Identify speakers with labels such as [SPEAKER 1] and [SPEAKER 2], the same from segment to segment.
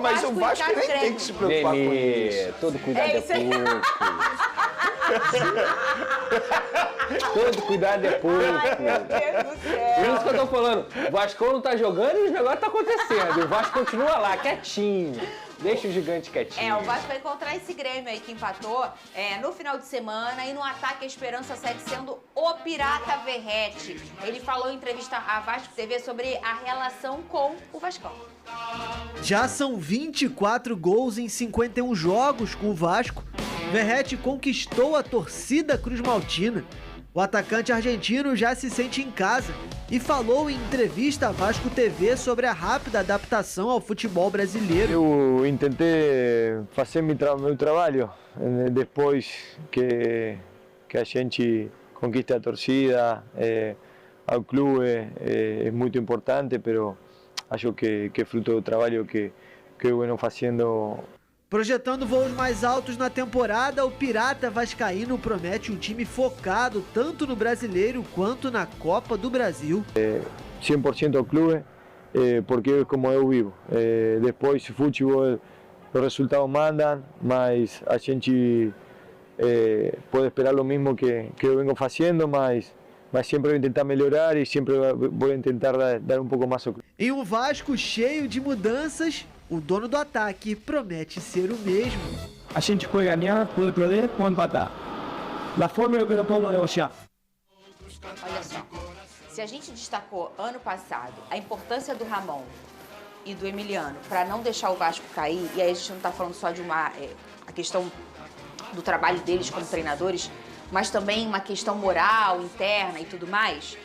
[SPEAKER 1] mas o Vasco nem tem que se preocupar com isso.
[SPEAKER 2] Todo cuidado é pouco. Todo cuidado é pouco.
[SPEAKER 3] Ai, meu Deus do céu.
[SPEAKER 2] Por isso que eu tô falando, o Vasco não tá jogando e o negócio tá acontecendo. O Vasco continua lá, quietinho. Deixa o gigante quietinho.
[SPEAKER 3] O Vasco vai encontrar esse Grêmio aí que empatou no final de semana e no ataque a esperança segue sendo o Pirata Verratti. Ele falou em entrevista à Vasco TV sobre a relação com o Vascão.
[SPEAKER 4] Já são 24 gols em 51 jogos com o Vasco. Verratti conquistou a torcida cruz-maltina. O atacante argentino já se sente em casa e falou em entrevista à Vasco TV sobre a rápida adaptação ao futebol brasileiro.
[SPEAKER 5] Eu tentei fazer meu trabalho depois que a gente conquista a torcida, ao clube, é muito importante, mas acho que é fruto do trabalho que eu venho fazendo.
[SPEAKER 4] Projetando voos mais altos na temporada, o Pirata Vascaíno promete um time focado tanto no Brasileiro quanto na Copa do Brasil.
[SPEAKER 5] 100% ao clube, porque é como eu vivo. Depois, futebol, os resultados mandam, mas a gente pode esperar o mesmo que eu venho fazendo, mas sempre vou tentar melhorar e sempre vou tentar dar um pouco mais ao clube.
[SPEAKER 4] Em um Vasco cheio de mudanças, o dono do ataque promete ser o mesmo.
[SPEAKER 6] A gente pode ganhar, pode perder, pode empatar. Da forma que eu posso negociar.
[SPEAKER 3] Olha só, se a gente destacou ano passado a importância do Ramon e do Emiliano para não deixar o Vasco cair, e aí a gente não está falando só de a questão do trabalho deles como treinadores, mas também uma questão moral, interna e tudo mais,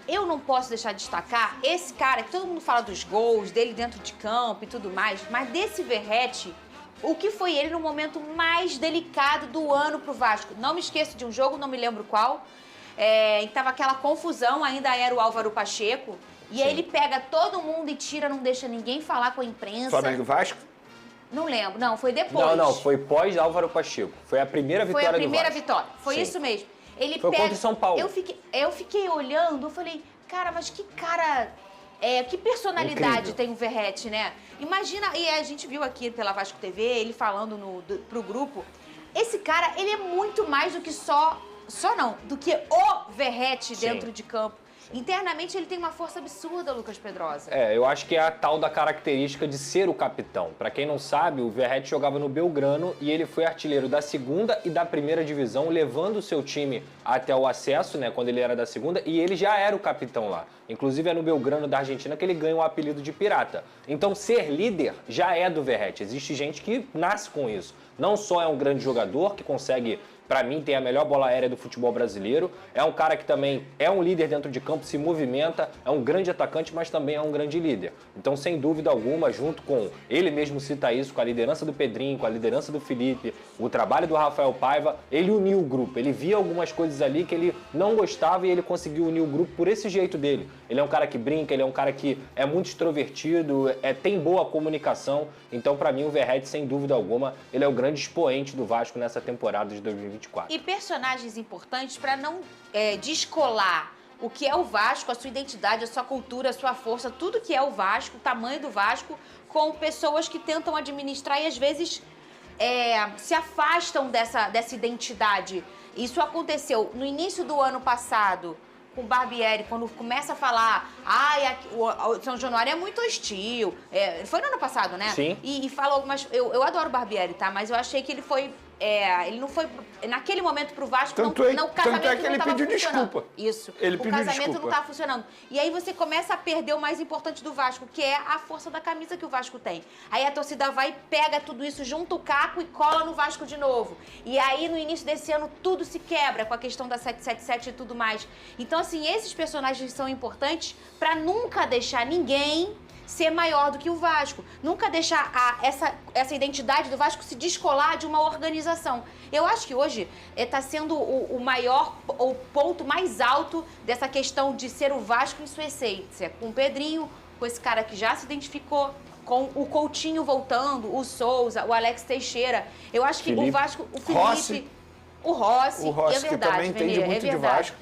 [SPEAKER 3] eu não posso deixar de destacar esse cara, que todo mundo fala dos gols, dele dentro de campo e tudo mais, mas desse Verratti, o que foi ele no momento mais delicado do ano pro Vasco. Não me esqueço de um jogo, não me lembro qual, e tava aquela confusão, ainda era o Álvaro Pacheco, e aí ele pega todo mundo e tira, não deixa ninguém falar com a imprensa.
[SPEAKER 1] Flamengo e Vasco?
[SPEAKER 3] Não lembro, não, foi depois.
[SPEAKER 2] Não, foi pós Álvaro Pacheco. Foi a primeira vitória do Vasco.
[SPEAKER 3] Foi a primeira vitória, foi isso mesmo. Ele
[SPEAKER 2] foi contra o São Paulo.
[SPEAKER 3] Eu fiquei olhando, eu falei, cara, mas que cara, que personalidade
[SPEAKER 2] incrível
[SPEAKER 3] tem o Verratti, né? Imagina, e a gente viu aqui pela Vasco TV, ele falando pro grupo, esse cara, ele é muito mais do que do que o Verratti dentro de campo. Internamente ele tem uma força absurda, Lucas Pedrosa.
[SPEAKER 2] Eu acho que é a tal da característica de ser o capitão. Pra quem não sabe, o Verratti jogava no Belgrano e ele foi artilheiro da segunda e da primeira divisão, levando o seu time até o acesso, né, quando ele era da segunda, e ele já era o capitão lá. Inclusive é no Belgrano da Argentina que ele ganha o apelido de pirata. Então ser líder já é do Verratti. Existe gente que nasce com isso. Não só é um grande jogador que consegue, pra mim, tem a melhor bola aérea do futebol brasileiro. É um cara que também é um líder dentro de campo, se movimenta, é um grande atacante, mas também é um grande líder. Então, sem dúvida alguma, junto com, ele mesmo cita isso, com a liderança do Pedrinho, com a liderança do Felipe, o trabalho do Rafael Paiva, ele uniu o grupo. Ele via algumas coisas ali que ele não gostava e ele conseguiu unir o grupo por esse jeito dele. Ele é um cara que brinca, ele é um cara que é muito extrovertido, tem boa comunicação. Então, pra mim, o Verratti, sem dúvida alguma, ele é o grande expoente do Vasco nessa temporada de 2024.
[SPEAKER 3] E personagens importantes para não descolar o que é o Vasco, a sua identidade, a sua cultura, a sua força, tudo que é o Vasco, o tamanho do Vasco, com pessoas que tentam administrar e às vezes se afastam dessa identidade. Isso aconteceu no início do ano passado com o Barbieri, quando começa a falar, o São Januário é muito hostil. Foi no ano passado, né?
[SPEAKER 2] Sim.
[SPEAKER 3] E fala algumas... Eu adoro o Barbieri, tá? Mas eu achei que ele foi... ele não foi... Naquele momento pro Vasco, o casamento
[SPEAKER 1] que ele
[SPEAKER 3] não tava
[SPEAKER 1] pediu
[SPEAKER 3] funcionando.
[SPEAKER 1] desculpa.
[SPEAKER 3] Isso.
[SPEAKER 1] Ele
[SPEAKER 3] o
[SPEAKER 1] pediu
[SPEAKER 3] casamento
[SPEAKER 1] desculpa.
[SPEAKER 3] não tá funcionando. E aí você começa a perder o mais importante do Vasco, que é a força da camisa que o Vasco tem. Aí a torcida vai, pega tudo isso, junta o caco e cola no Vasco de novo. E aí no início desse ano tudo se quebra com a questão da 777 e tudo mais. Então assim, esses personagens são importantes pra nunca deixar ninguém ser maior do que o Vasco. Nunca deixar essa identidade do Vasco se descolar de uma organização. Eu acho que hoje está sendo o ponto mais alto dessa questão de ser o Vasco em sua essência. Com o Pedrinho, com esse cara que já se identificou, com o Coutinho voltando, o Souza, o Alex Teixeira. Eu acho que o Vasco, o Felipe...
[SPEAKER 1] O Rossi,
[SPEAKER 3] é verdade,
[SPEAKER 1] que também entende muito de Vasco.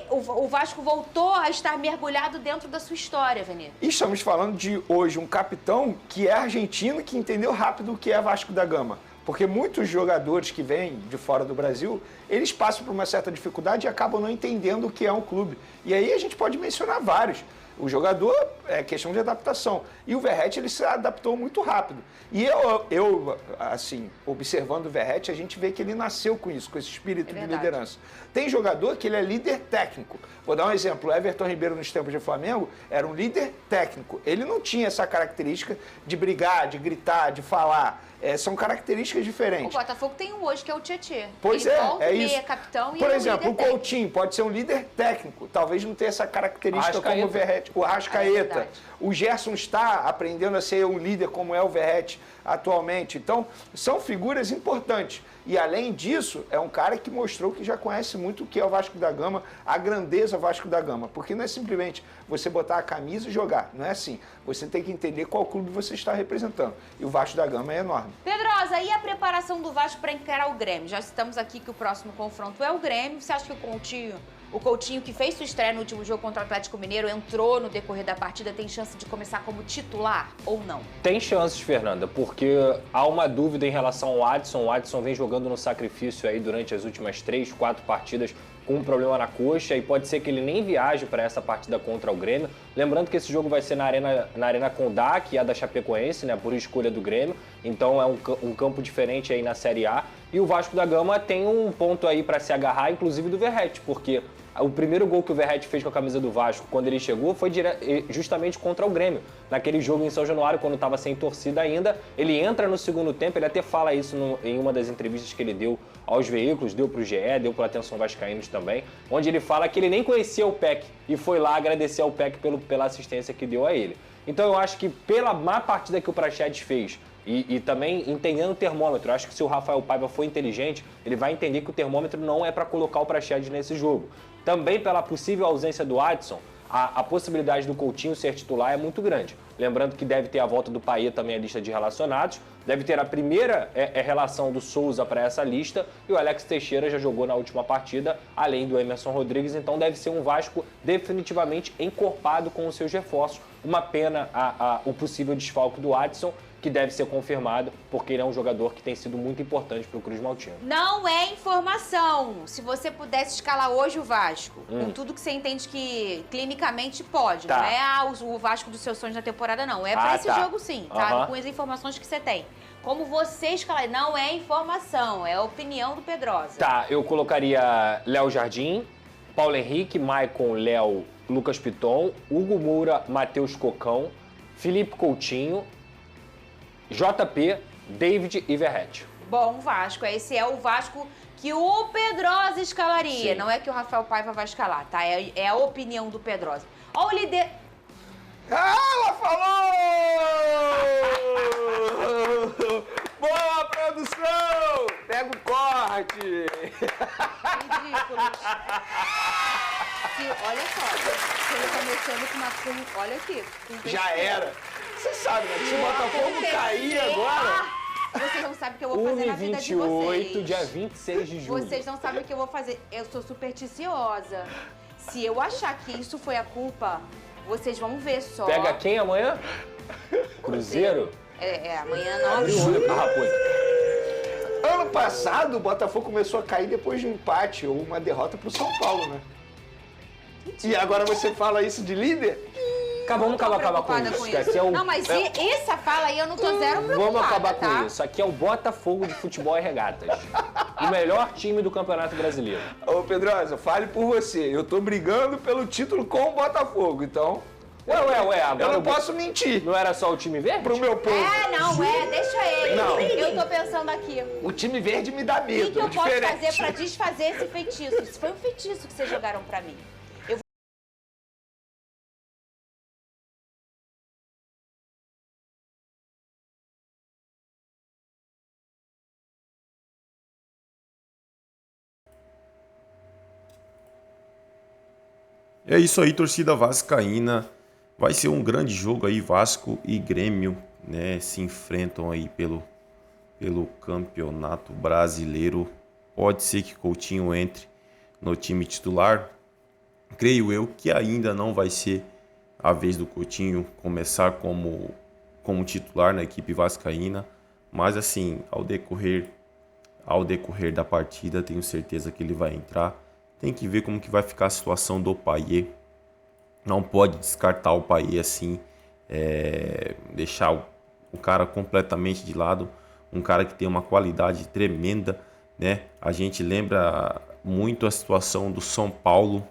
[SPEAKER 3] o Vasco voltou a estar mergulhado dentro da sua história, Vene.
[SPEAKER 1] E estamos falando de hoje um capitão que é argentino, que entendeu rápido o que é Vasco da Gama. Porque muitos jogadores que vêm de fora do Brasil, eles passam por uma certa dificuldade e acabam não entendendo o que é um clube. E aí a gente pode mencionar vários. O jogador é questão de adaptação. E o Verratti, ele se adaptou muito rápido. E eu assim, observando o Verratti, a gente vê que ele nasceu com isso, com esse espírito de liderança. Tem jogador que ele é líder técnico. Vou dar um exemplo. O Everton Ribeiro, nos tempos de Flamengo, era um líder técnico. Ele não tinha essa característica de brigar, de gritar, de falar. São características diferentes.
[SPEAKER 3] O Botafogo tem um hoje, que é o Tietê.
[SPEAKER 1] Pois
[SPEAKER 3] ele
[SPEAKER 1] é isso.
[SPEAKER 3] É capitão e
[SPEAKER 1] Por
[SPEAKER 3] é
[SPEAKER 1] exemplo,
[SPEAKER 3] um
[SPEAKER 1] o Coutinho pode ser um líder técnico, talvez não tenha essa característica como o Verratti. O Arrascaeta. O Gerson está aprendendo a ser um líder como é o Verratti atualmente. Então, são figuras importantes. E, além disso, é um cara que mostrou que já conhece muito o que é o Vasco da Gama, a grandeza Vasco da Gama. Porque não é simplesmente você botar a camisa e jogar. Não é assim. Você tem que entender qual clube você está representando. E o Vasco da Gama é enorme.
[SPEAKER 3] Pedrosa, e a preparação do Vasco para encarar o Grêmio? Já citamos aqui que o próximo confronto é o Grêmio. Você acha que o Coutinho, que fez sua estreia no último jogo contra o Atlético Mineiro, entrou no decorrer da partida, tem chance de começar como titular ou não?
[SPEAKER 2] Tem chances, Fernanda, porque há uma dúvida em relação ao Adson. O Adson vem jogando no sacrifício aí durante as últimas 3, 4 partidas com um problema na coxa e pode ser que ele nem viaje para essa partida contra o Grêmio. Lembrando que esse jogo vai ser na Arena Condá, que é a da Chapecoense, né, por escolha do Grêmio. Então é um campo diferente aí na Série A. E o Vasco da Gama tem um ponto aí para se agarrar, inclusive do Verratti, porque o primeiro gol que o Verratti fez com a camisa do Vasco, quando ele chegou, foi justamente contra o Grêmio. Naquele jogo em São Januário, quando estava sem torcida ainda, ele entra no segundo tempo, ele até fala isso em uma das entrevistas que ele deu aos veículos, deu para o GE, deu para a Atenção Vascaínos também, onde ele fala que ele nem conhecia o PEC e foi lá agradecer ao PEC pela assistência que deu a ele. Então eu acho que pela má partida que o Praxedes fez, e também entendendo o termômetro, acho que se o Rafael Paiva for inteligente, ele vai entender que o termômetro não é para colocar o Praxedes nesse jogo. Também pela possível ausência do Adson, a possibilidade do Coutinho ser titular é muito grande. Lembrando que deve ter a volta do Payet também à lista de relacionados, deve ter a primeira relação do Souza para essa lista, e o Alex Teixeira já jogou na última partida, além do Emerson Rodrigues, então deve ser um Vasco definitivamente encorpado com os seus reforços. Uma pena o possível desfalque do Adson, que deve ser confirmado, porque ele é um jogador que tem sido muito importante para o Cruz Maltino.
[SPEAKER 3] Não é informação. Se você pudesse escalar hoje o Vasco, com tudo que você entende que clinicamente pode, não é o Vasco dos seus sonhos na temporada, não. É para esse jogo sim, tá? Com as informações que você tem. Como você escalar, não é informação, é a opinião do Pedrosa.
[SPEAKER 2] Tá, eu colocaria Léo Jardim, Paulo Henrique, Maicon, Léo, Lucas Piton, Hugo Moura, Matheus Cocão, Felipe Coutinho, JP, David e Verratti.
[SPEAKER 3] Bom, Vasco. Esse é o Vasco que o Pedrosa escalaria.
[SPEAKER 2] Sim.
[SPEAKER 3] Não é que o Rafael Paiva vai escalar, tá? É a opinião do Pedrosa. Olha o líder...
[SPEAKER 1] Ela falou! Boa, produção! Pega o corte!
[SPEAKER 3] Ridículos. Olha só, ele tá mexendo com uma... Olha aqui.
[SPEAKER 1] Já era. Você sabe, né? Se o Botafogo cair agora...
[SPEAKER 3] Vocês não sabem o que eu vou fazer na vida de vocês.
[SPEAKER 2] 1h28, dia 26 de julho.
[SPEAKER 3] Vocês não sabem o que eu vou fazer. Eu sou supersticiosa. Se eu achar que isso foi a culpa, vocês vão ver só.
[SPEAKER 2] Pega quem amanhã? Cruzeiro?
[SPEAKER 3] Amanhã 9.
[SPEAKER 2] Abre o olho pra raposa.
[SPEAKER 1] Ano passado, o Botafogo começou a cair depois de um empate ou uma derrota pro São Paulo, né? E agora você fala isso de líder?
[SPEAKER 2] Vamos acabar com isso. Aqui é o...
[SPEAKER 3] Não, mas essa fala aí eu não tô zero preocupada,
[SPEAKER 2] Vamos acabar
[SPEAKER 3] tá?
[SPEAKER 2] com isso. Aqui é o Botafogo de Futebol e Regatas. O melhor time do Campeonato Brasileiro.
[SPEAKER 1] Ô, Pedrosa, fale por você. Eu tô brigando pelo título com o Botafogo, então...
[SPEAKER 2] Ué, agora
[SPEAKER 1] eu não posso mentir.
[SPEAKER 2] Não era só o time verde?
[SPEAKER 1] Pro meu povo.
[SPEAKER 3] Deixa ele.
[SPEAKER 1] Não.
[SPEAKER 3] Eu tô pensando aqui.
[SPEAKER 1] O time verde me dá medo,
[SPEAKER 3] O que eu posso
[SPEAKER 1] diferente.
[SPEAKER 3] fazer pra desfazer esse feitiço? Isso foi um feitiço que vocês jogaram pra mim.
[SPEAKER 7] É isso aí, torcida vascaína. Vai ser um grande jogo aí, Vasco e Grêmio, né? Se enfrentam aí pelo Campeonato Brasileiro. Pode ser que Coutinho entre no time titular, creio eu que ainda não vai ser a vez do Coutinho começar como titular na equipe vascaína, mas assim, ao decorrer da partida, tenho certeza que ele vai entrar. Tem que ver como que vai ficar a situação do Payet. Não pode descartar o Payet assim, deixar o cara completamente de lado. Um cara que tem uma qualidade tremenda, né? A gente lembra muito a situação do São Paulo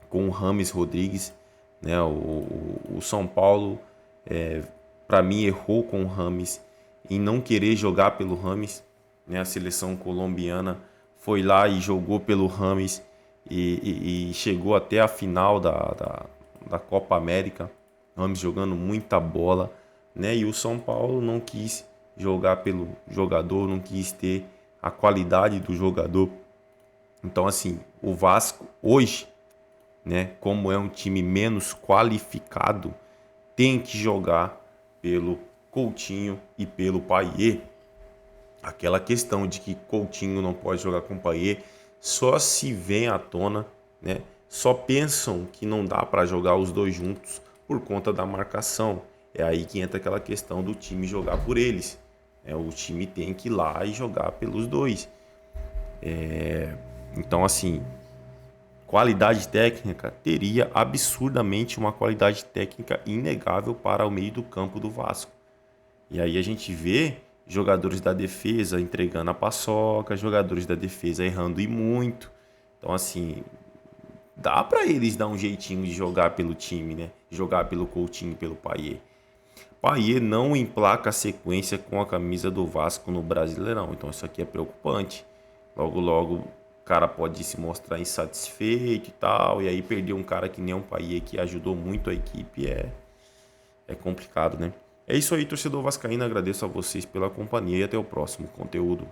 [SPEAKER 7] com o James Rodrigues, né? O São Paulo, para mim, errou com o James em não querer jogar pelo James, né? A seleção colombiana foi lá e jogou pelo James e chegou até a final da Copa América. James jogando muita bola, né? E o São Paulo não quis jogar pelo jogador, não quis ter a qualidade do jogador. Então, assim, o Vasco hoje, né, como é um time menos qualificado, tem que jogar pelo Coutinho e pelo Payet. Aquela questão de que Coutinho não pode jogar com Payet só se vem à tona, né? Só pensam que não dá para jogar os dois juntos por conta da marcação. É aí que entra aquela questão do time jogar por eles. O time tem que ir lá e jogar pelos dois. Então, assim, qualidade técnica, teria absurdamente uma qualidade técnica inegável para o meio do campo do Vasco. E aí a gente vê jogadores da defesa entregando a paçoca, jogadores da defesa errando e muito. Então, assim, dá para eles dar um jeitinho de jogar pelo time, né? Jogar pelo Coutinho e pelo Payet. Payet não emplaca a sequência com a camisa do Vasco no Brasileirão. Então isso aqui é preocupante. Logo, logo, o cara pode se mostrar insatisfeito e tal. E aí perder um cara que nem um Payet que ajudou muito a equipe é complicado, né? É isso aí, torcedor vascaíno. Agradeço a vocês pela companhia e até o próximo conteúdo.